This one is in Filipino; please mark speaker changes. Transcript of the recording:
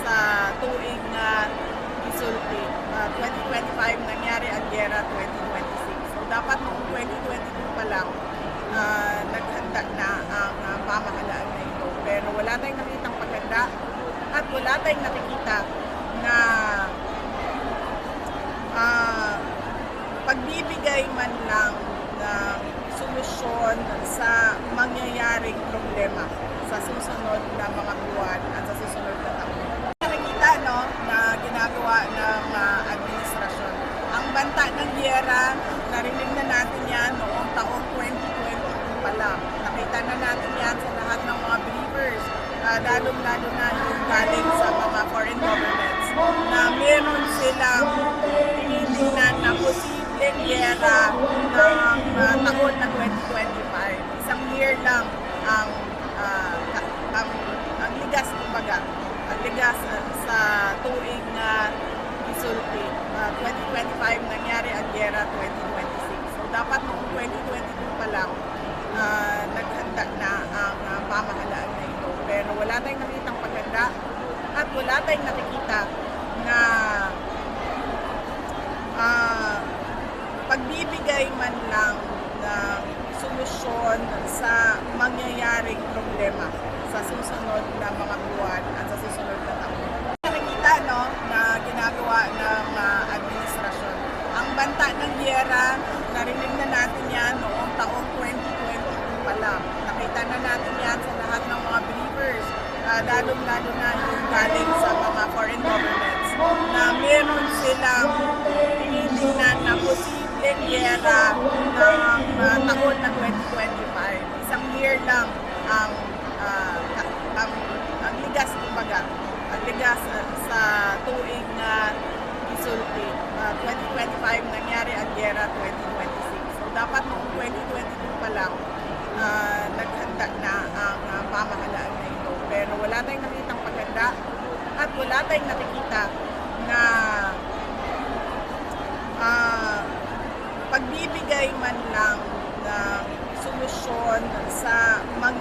Speaker 1: sa tuig na isulti. 2025 nangyari ang giyera 2026. So dapat noong 2022 pa lang naghanda na ang pamahalaan na ito. Pero wala tayong nakitang paganda at wala tayong nakikita na pagbibigay man lang ng solusyon sa mangyayaring problema sa susunod na mga buwan at sa susunod na taon. Nakikita na ginagawa ng administrasyon. Ang banta ng giyera, narinig na natin yan noong taong 2022 pa lang. Nakita na natin yan sa lahat ng mga believers, lalong-lalo na yung galing sa mga foreign governments, na meron silang tinitingnan na posibleng giyera ng taon na 2025. Isang year lang ang ligas, kumbaga, ang ligas sa tuig na isulti. 2025 nangyari ang giyera 2026. So dapat noong 2022 pa lang naghanda na ang pamahalaan na ito. Pero wala tayong nakitang paganda at wala tayong nakikita na pagbibigay man lang ng solusyon sa mangyayaring problema sa susunod na mga buwan at sa susunod na taon. Nakikita na ginagawa ng administrasyon. Ang banta ng giyera, narinig na natin yan noong taong 2022 pa lang. Nakita na natin yan sa lahat ng mga believers, lalong-lalo na yung galing sa mga foreign governments, na meron silang tinitingnan na posibleng giyera ng taon na 2025. Isang year lang ang ligas, kumbaga, ang ligas sa tuig na isulti. 2025 nangyari ang giyera 2026. So dapat noong 2022 pa lang naghanda na ang pamahalaan na ito. Pero wala tayong nakitang paganda at wala tayong nakikita na pagbibigay man lang ng solusyon sa